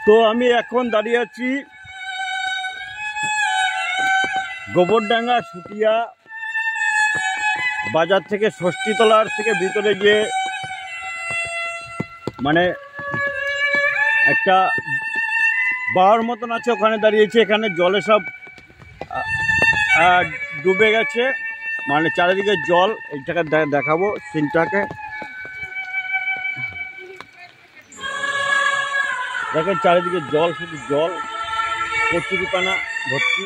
তো আমি এখন দাঁড়িয়ে আছি গোবরডাঙ্গা সুটিয়া বাজার থেকে ষষ্ঠীতলার থেকে ভিতরে যে মানে একটা বাওয়ার মতন আছে, ওখানে দাঁড়িয়েছি। এখানে জলে সব ডুবে গেছে, মানে চারিদিকে জল। এইটাকে দেখাবো সিনটাকে, দেখেন চারিদিকে জল, শুধু জল, কচুরিপানা ভর্তি।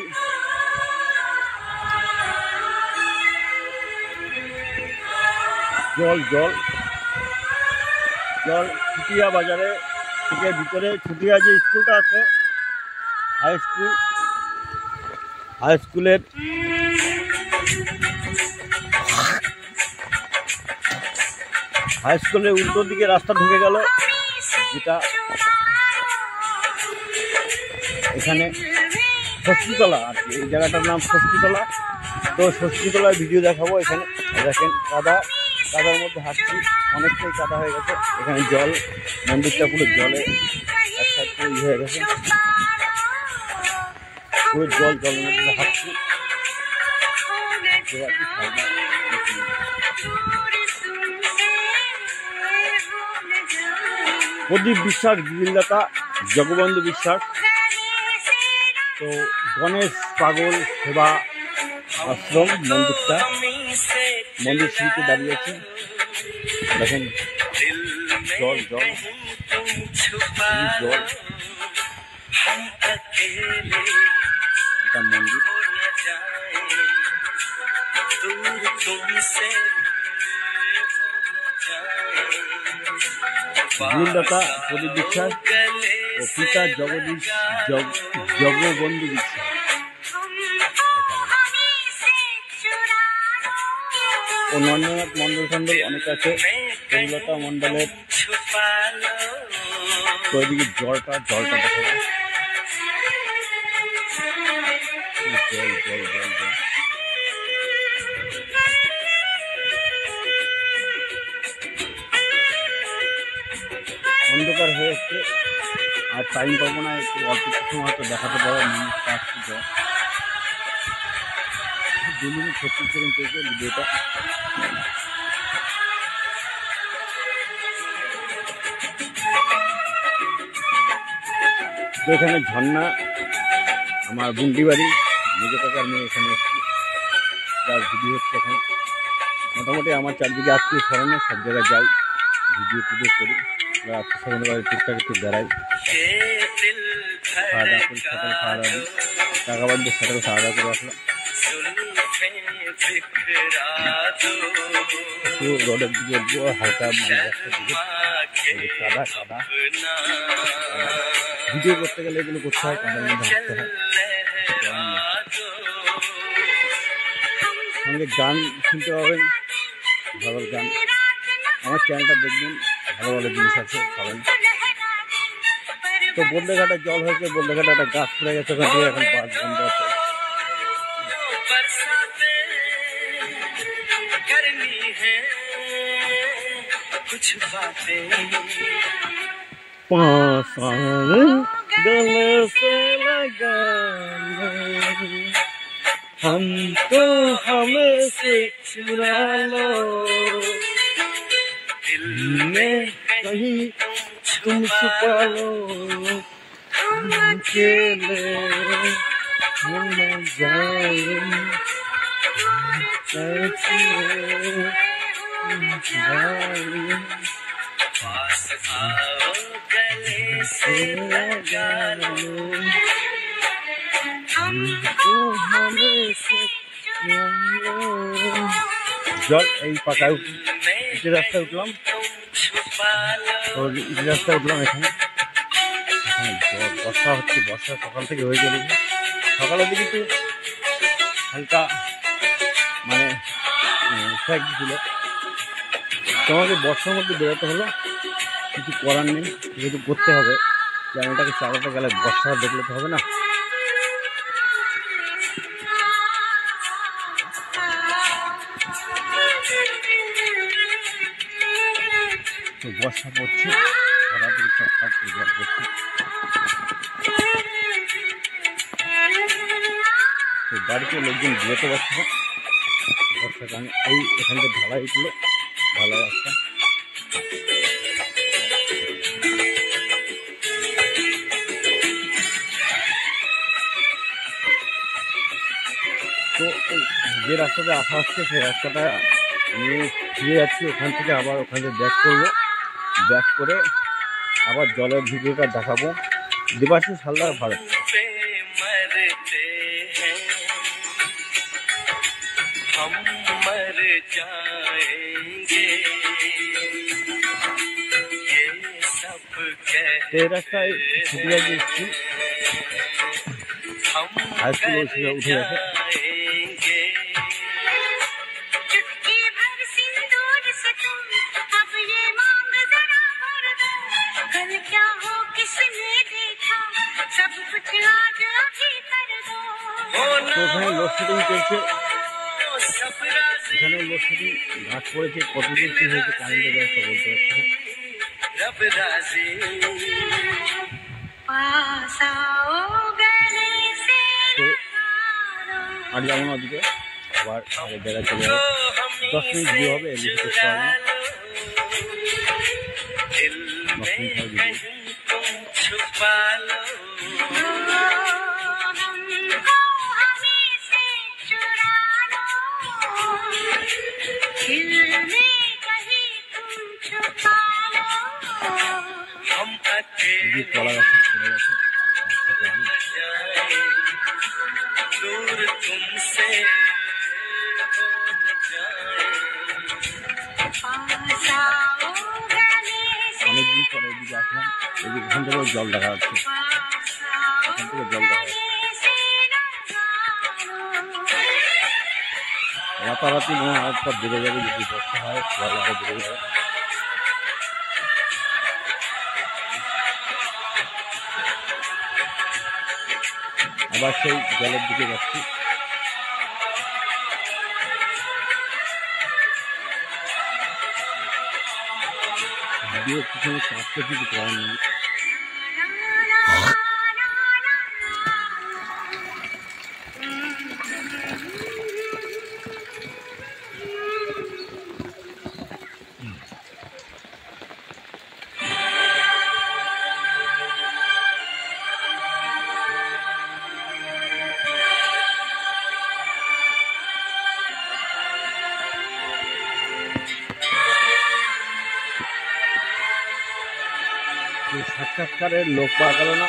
জল জল জল ছুটিয়া বাজারে থেকে ভিতরে। ছুটিয়া যে স্কুলটা আছে, হাই স্কুলের উল্টো দিকে রাস্তা ঢুকে গেল, যেটা এখানে ষষ্ঠীতলা আর কি। এই জায়গাটার নাম ষষ্ঠীতলা। তো ষষ্ঠীতলায় ভিডিও দেখাবো। এখানে দেখেন কাদার মধ্যে হাঁটছি, অনেকটাই কাদা হয়ে গেছে। এখানে জল, মন্দিরটা পুরো জলে এক সাইড করে হয়ে গেছে, পুরো জলের মধ্যে হাঁটছি। প্রদীপ বিশ্বাস, গিরিলদাতা জগবন্ধু বিশ্বাস। তো গণেশ পাগল সেবা আশ্রম মন্দির সিঁড়িতে দাঁড়িয়েছে। দেখেন জল জল জল, এটা মন্দির। গিরিলদাতা প্রদীপ বিশ্বাস ও পিতা জগবন্ধু বিশ্বাস। ও নরেন্দ্রনাথ মন্ডল অনেক আছে। গিরিলদাতা মন্ডলের তো ওইদিকে জলটা দেখা যায়। জল জল জল জল অন্ধকার হয়ে এসছে, আর টাইম পাবো না। একটু অল্প কিছু হয়তো দেখাতে পারো। 2 মিনিট 36 সেকেন্ড চলছে ভিডিওটা। তো এখানে ঝর্ণা, আমার বুন্ডি বাড়ি, মেজো কাকার মেয়ে এখানে এসছি, তার ভিডিও হচ্ছে এখানে। মোটামুটি আমার চারদিকে আত্মীয় স্মরণে সব জায়গায় যাই, ভিডিও করি। আত্মীয় স্মরণের বাড়ি টুকটাক একটু বেড়াই, খাওয়া দাওয়া করি। সকালে খাওয়া দাওয়া দিই, টাকা বাড়িতে সকালে খাওয়া দাওয়া করে আসলাম। একটু রোডের দিকে উঠবো, হালকা রাস্তার দিকে। কাদা ভিডিও করতে গেলে এগুলো করতে হয়, কাদার মধ্যে হাঁটতে হয়। সঙ্গে গান শুনতে পাবেন, ভালো গান। আমার চ্যানেলটা দেখবেন, ভালো ভালো জিনিস আছে পাবেন। তো বলদেঘাটে জল হয়েছে, বলদেঘাটে একটা গাছ পড়ে গেছে, ওখান থেকে এখন বাস বন্ধ আছে। गले से लगा हमको हमें से चुरा लो, दिल में कहीं तुम छुपा लो, हम अकेले हम न जाए कैसे पास आओ गले से लगा लो हमको हमें से জল। এই পাকায় যে রাস্তায় উঠলাম, তো রাস্তায় উঠলাম। এখানে বর্ষা হচ্ছে, বর্ষা সকাল থেকে হয়ে গেল। সকালের দিকে একটু হালকা মানে ফ্যাক ছিল। তোমাকে বর্ষার মধ্যে বেরোতে হলো, কিছু করার নেই, যেহেতু করতে হবে। চ্যানেলটাকে চালাতে গেলে বর্ষা দেখলে তো হবে না। তো বর্ষা পড়ছে, হঠাৎ করে চটচট করে জল পড়ছে। বাড়িতে লোকজন যেতে পারছে না বর্ষার কারণে। এই এখান থেকে ঢালাইগুলো ঢালাই রাস্তা। তো যে রাস্তাতে আসা হচ্ছে সেই রাস্তাটা আমি ফিরে যাচ্ছি, ওখান থেকে আবার ওখান থেকে ব্যাক করবো। ব্যাক করে আবার জলের ভিডিওটা দেখাবো। দেবাশিস হালদার ভারত। এই রাস্তায় ছুটিবাজি স্কুল, হাই স্কুল উঠে গেছে। তো ওখানে লোডশেডিং চলছে, এখানে লোডশেডিং ঘাট পড়েছে, কতদিন কি হয়েছে কারেন্টের ব্যবস্থা বলতে পারছি না। তো আর যাবো না ওদিকে, আবার আগের জায়গায় চলে যাবো। 10 মিনিট ভিডিও হবে, এর বেশি করতে হবে না। 10 মিনিট হবে ভিডিও। কলা গাছ পড়ে গেছে। অনেকদিন পরে এদিকে আসলাম, এদিকে এখান থেকে জল দেখা যাচ্ছে, এখান থেকে জল দেখা যাচ্ছে। রাতারাতি মনে হয় আরেকটা বেড়ে যাবে, যদি বর্ষা হয় জল আরো বেড়ে যাবে। আবার সেই জলের দিকে যাচ্ছি। ভিডিও পিছনে কাজটা কিছু করার নেই। সাক্ষাৎকারের লোক পাওয়া গেল না,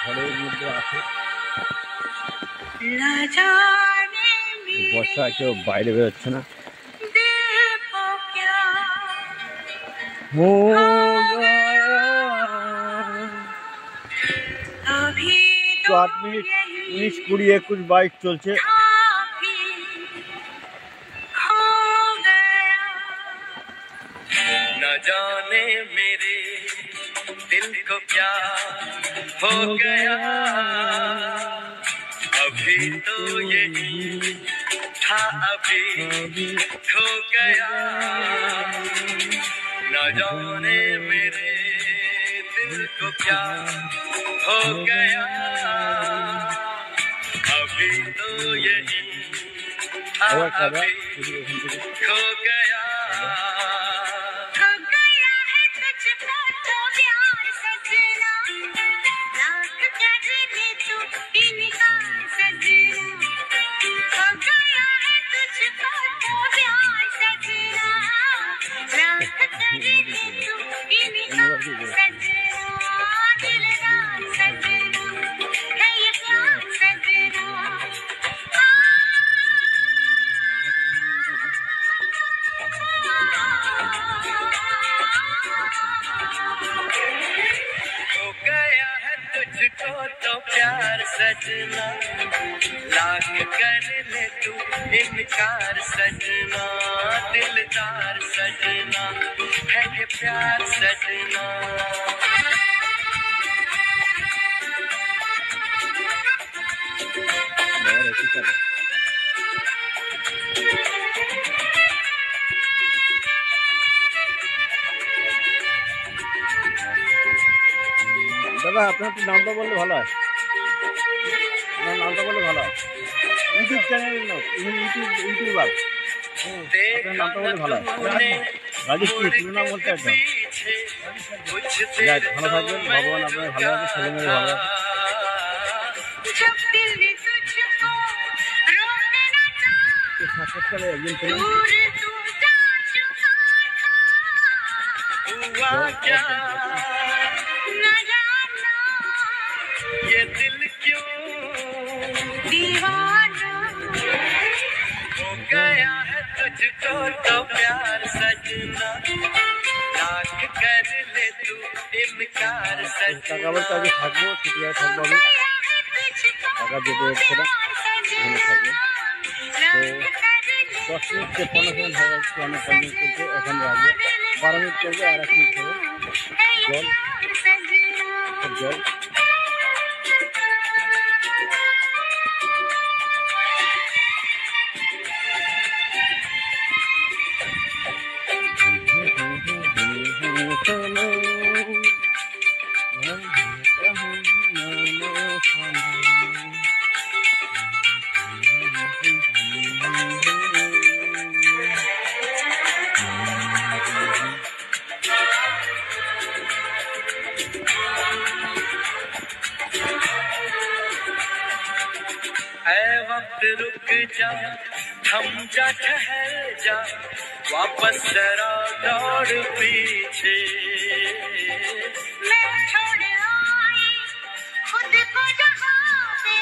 ঘরের মধ্যে আছে। বর্ষা কেউ বাইরে বেরোচ্ছে না। তো 8 মিনিট 19, 20, 21, 22 চলছে। जाने मेरे दिल को क्या हो गया, अभी तो यही था अभी खो गया, न जाने मेरे दिल को क्या हो गया, अभी तो यही था अभी खो गया। तो प्यार सजना, लाख कर ले तू इनकार सजना, दिलदार सजना है ये प्यार सजना। দাদা আপনার একটু নামটা বললে ভালো হয়, আপনার নামটা বললে ভালো হয়। ইউটিউব চ্যানেল না, ইউটিউবার। আপনার নামটা বলে ভালো হয়। রাজশ্রী শিরোনাম বলতে একদম। যাক, ভালো থাকবেন, ভগবান আপনার ভালো আছে, ছেলে মেয়ে ভালো আছে। সাক্ষাৎকারে একজন ছিলেন ये दिल क्यों दीवाना हो गया है तुझको तो प्यार सजना लाख कर ले तू इनकार টাকা বলতে আগে থাকবো, ছুটিয়ায় থাকবো আমি, টাকা যেতে হচ্ছে না, এখানে থাকবো। তো 10 মিনিট 53 সেকেন্ড হয়ে যাচ্ছে, অনেক কন্টিনিউ চলছে, এখন রাখবো, 12 মিনিট চলবে আর 1 মিনিট হবে। জল জল ऐ वक्त रुक जा थम जा ठहर जा वापस जरा दौड़ पीछे मैं छोड़ आई खुद को जहां पे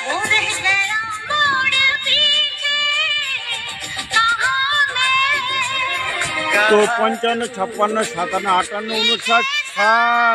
वो रह गया मोड़ पीछे कहां मैं तो 55, 56, 57, 58, 59, 60